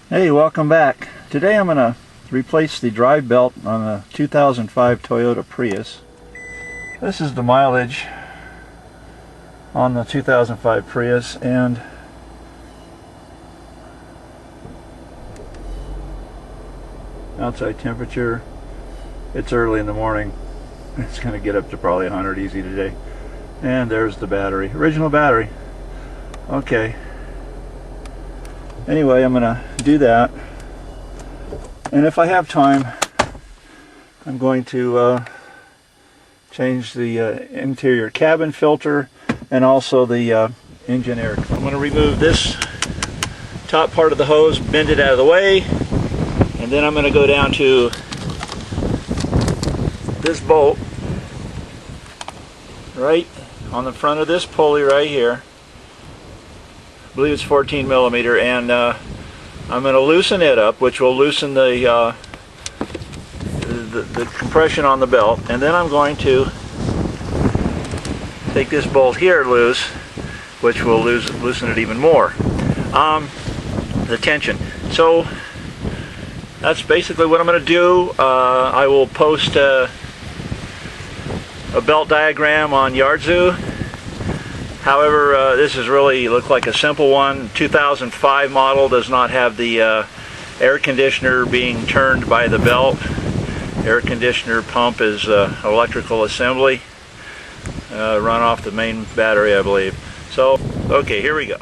Hey, welcome back. Today I'm going to replace the drive belt on a 2005 Toyota Prius. This is the mileage on the 2005 Prius, and outside temperature, it's early in the morning. It's going to get up to probably 100 easy today. And there's the battery, original battery. Okay. Anyway, I'm going to do that, and if I have time, I'm going to change the interior cabin filter and also the engine air. I'm going to remove this top part of the hose, bend it out of the way, and then I'm going to go down to this bolt right on the front of this pulley right here. I believe it's 14 millimeter, and I'm going to loosen it up, which will loosen the compression on the belt, and then I'm going to take this bolt here loose, which will loosen it even more, the tension. So that's basically what I'm going to do. I will post a belt diagram on Yardzoo. However, this is really look like a simple one. 2005 model, does not have the air conditioner being turned by the belt. Air conditioner pump is electrical assembly, run off the main battery, I believe. So, okay, here we go.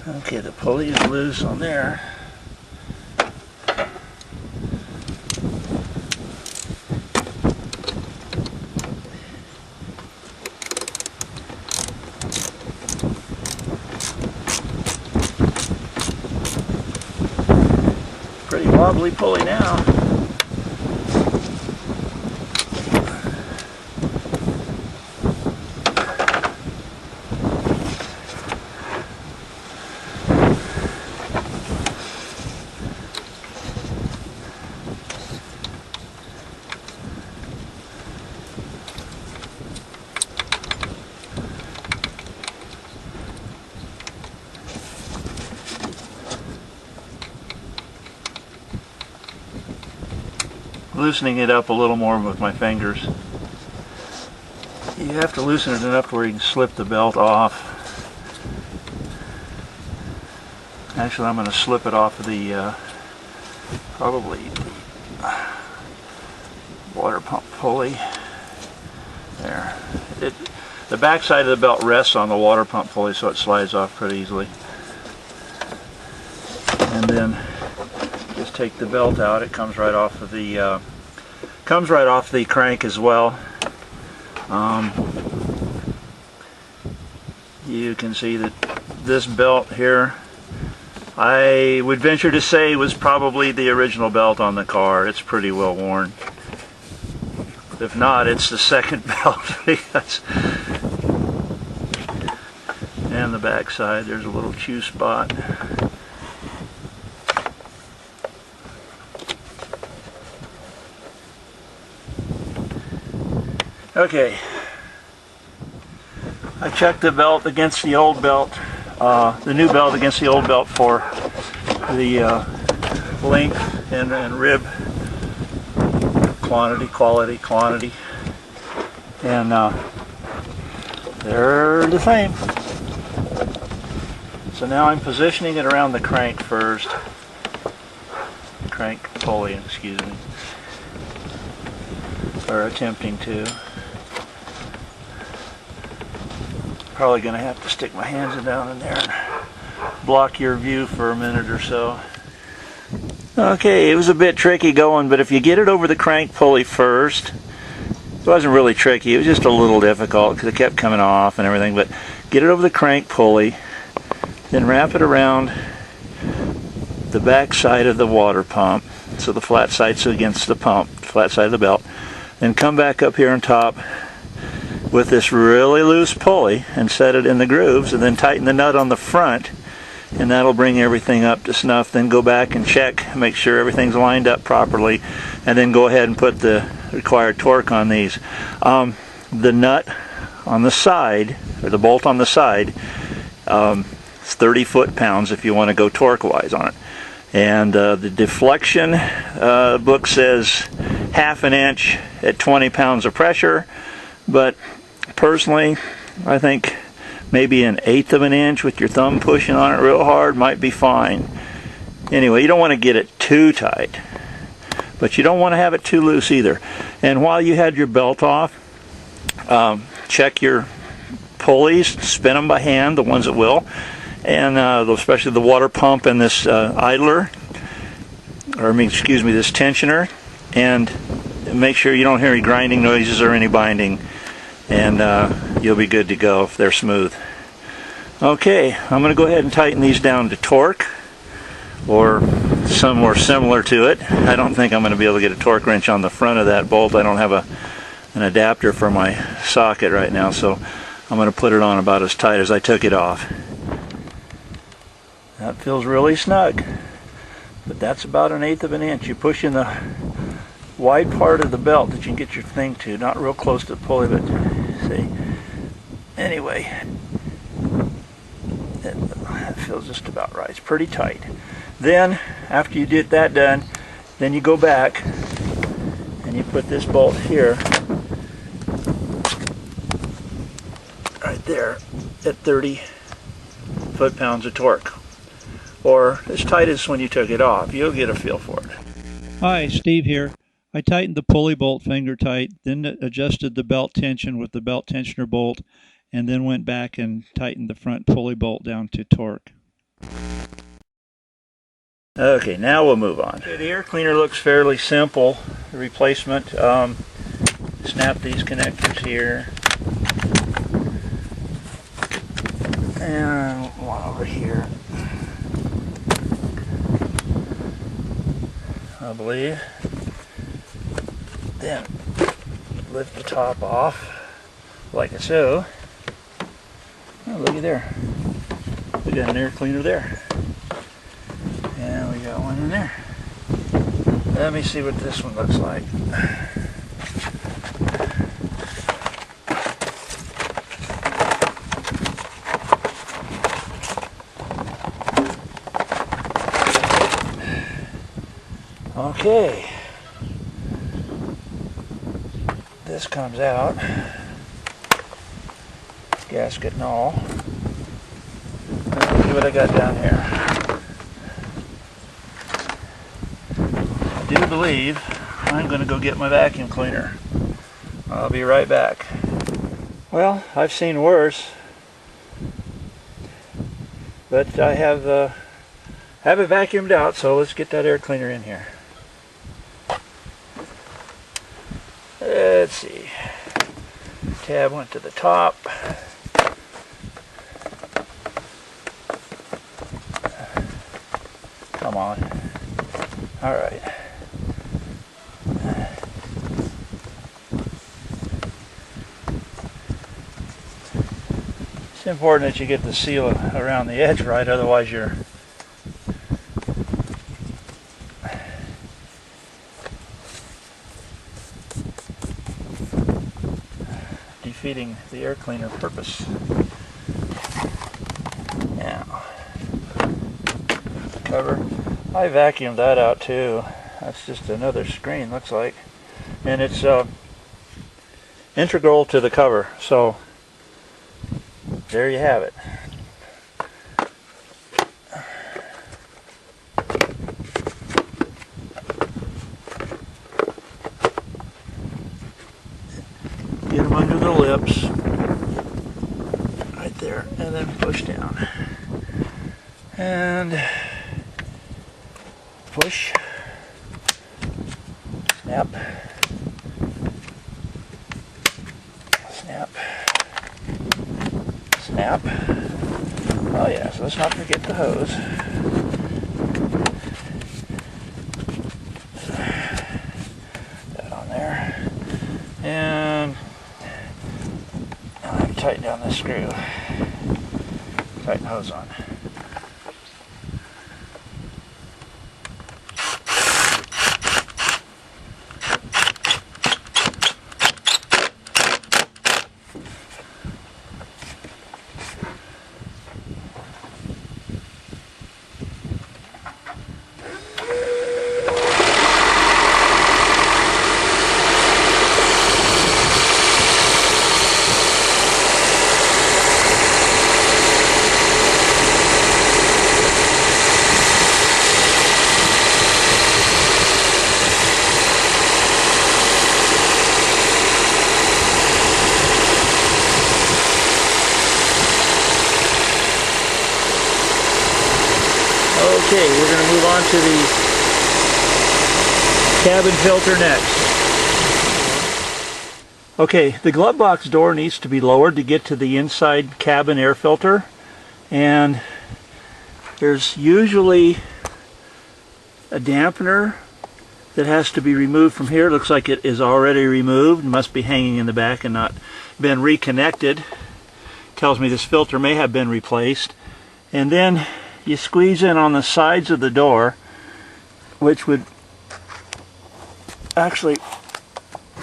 Okay, the pulley is loose on there. Pretty wobbly pulley now. Loosening it up a little more with my fingers. You have to loosen it enough where you can slip the belt off. Actually, I'm going to slip it off of the probably the water pump pulley. There. The back side of the belt rests on the water pump pulley, so it slides off pretty easily. And then just take the belt out. It comes right off of the crank as well. You can see that this belt here, I would venture to say, was probably the original belt on the car. It's pretty well worn. If not, it's the second belt. Because, and the back side, there's a little chew spot. Okay, I checked the belt against the old belt, the new belt against the old belt for the length and rib quality, and they're the same. So now I'm positioning it around the crank first. Crank pulley, excuse me. or attempting to. Probably going to have to stick my hands down in there and block your view for a minute or so. Okay, it was a bit tricky going, but if you get it over the crank pulley first, it wasn't really tricky, it was just a little difficult because it kept coming off and everything, but get it over the crank pulley, then wrap it around the back side of the water pump, so the flat side's against the pump, flat side of the belt, then come back up here on top with this really loose pulley and set it in the grooves, and then tighten the nut on the front, and that'll bring everything up to snuff. Then go back and check, make sure everything's lined up properly, and then go ahead and put the required torque on these. The nut on the side, or the bolt on the side, it's 30 foot-pounds if you want to go torque-wise on it. And the deflection book says 1/2 inch at 20 pounds of pressure, but personally I think maybe 1/8 inch with your thumb pushing on it real hard might be fine. Anyway, you don't want to get it too tight, but you don't want to have it too loose either. And while you had your belt off, check your pulleys, spin them by hand, the ones that will, and especially the water pump and this idler, or excuse me, this tensioner, and make sure you don't hear any grinding noises or any binding, and you'll be good to go if they're smooth. Okay, I'm going to go ahead and tighten these down to torque, or somewhere similar to it. I don't think I'm going to be able to get a torque wrench on the front of that bolt. I don't have an adapter for my socket right now, so I'm going to put it on about as tight as I took it off. That feels really snug, but that's about 1/8 inch. You push in the wide part of the belt that you can get your thing to, not real close to the pulley, but see. Anyway, that feels just about right. It's pretty tight. Then, after you get that done, then you go back and you put this bolt here, right there, at 30 foot-pounds of torque, or as tight as when you took it off. You'll get a feel for it. Hi, Steve here. I tightened the pulley bolt finger tight, then adjusted the belt tension with the belt tensioner bolt, and then went back and tightened the front pulley bolt down to torque. Okay, now we'll move on. Okay, the air cleaner looks fairly simple. The replacement, snap these connectors here, and one over here, I believe. Then lift the top off like so. Oh, looky there. We got an air cleaner there. And we got one in there. Let me see what this one looks like. Okay. This comes out. Gasket and all. Let's see what I got down here. I do believe I'm going to go get my vacuum cleaner. I'll be right back. Well, I've seen worse, but I have it vacuumed out, so let's get that air cleaner in here. Let's see. Tab went to the top. Come on. All right. It's important that you get the seal around the edge right, otherwise you're defeating the air cleaner purpose. Now, cover. I vacuumed that out too. That's just another screen, looks like, and it's integral to the cover. So there you have it. clips right there, and then push down. And push, snap, snap, snap. Oh yes, let's not forget the hose. That on there. And I tighten down this screw. Tighten hose on. Okay, we're going to move on to the cabin filter next. Okay, the glove box door needs to be lowered to get to the inside cabin air filter, and there's usually a dampener that has to be removed from here. It looks like it is already removed, must be hanging in the back and not been reconnected. Tells me this filter may have been replaced. And then you squeeze in on the sides of the door, which would actually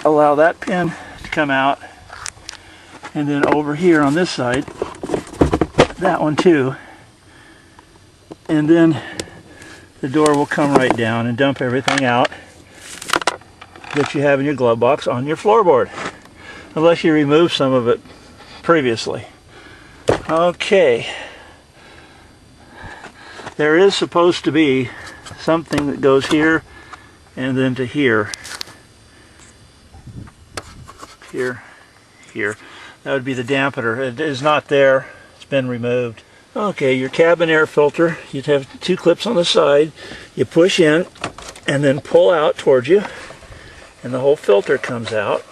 allow that pin to come out, and then over here on this side, that one too, and then the door will come right down and dump everything out that you have in your glove box on your floorboard, unless you remove some of it previously. Okay. There is supposed to be something that goes here and then to here. Here, here. That would be the dampener. It is not there. It's been removed. Okay, your cabin air filter. You'd have two clips on the side. You push in and then pull out towards you, and the whole filter comes out.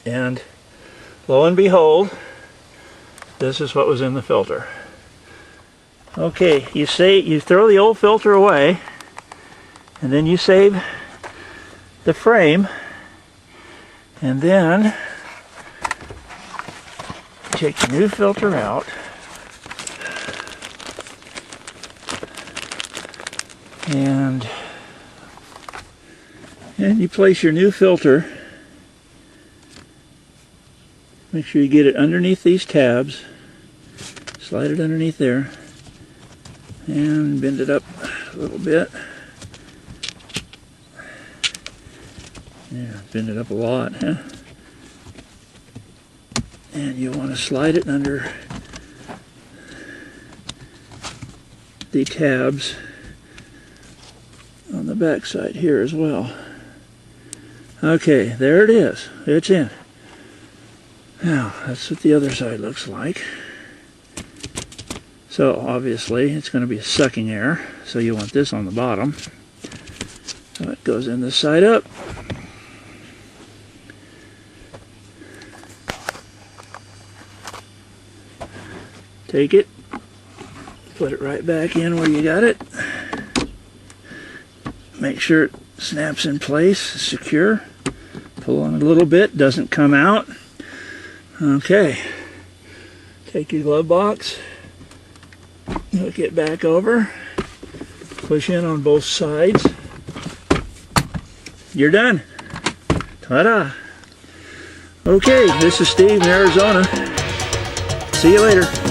And lo and behold, this is what was in the filter. Okay, you throw the old filter away, and then you save the frame, and then take the new filter out, and you place your new filter. Make sure you get it underneath these tabs, slide it underneath there, and bend it up a little bit. Yeah, bend it up a lot, huh? And you want to slide it under the tabs on the back side here as well. Okay, there it is. It's in. Now, that's what the other side looks like. So obviously it's going to be sucking air, so you want this on the bottom. So it goes in this side up. Take it, put it right back in where you got it. Make sure it snaps in place, secure. Pull on it a little bit, doesn't come out. Okay, take your glove box, hook it back over, push in on both sides. You're done. Ta-da! Okay, this is Steve in Arizona. See you later.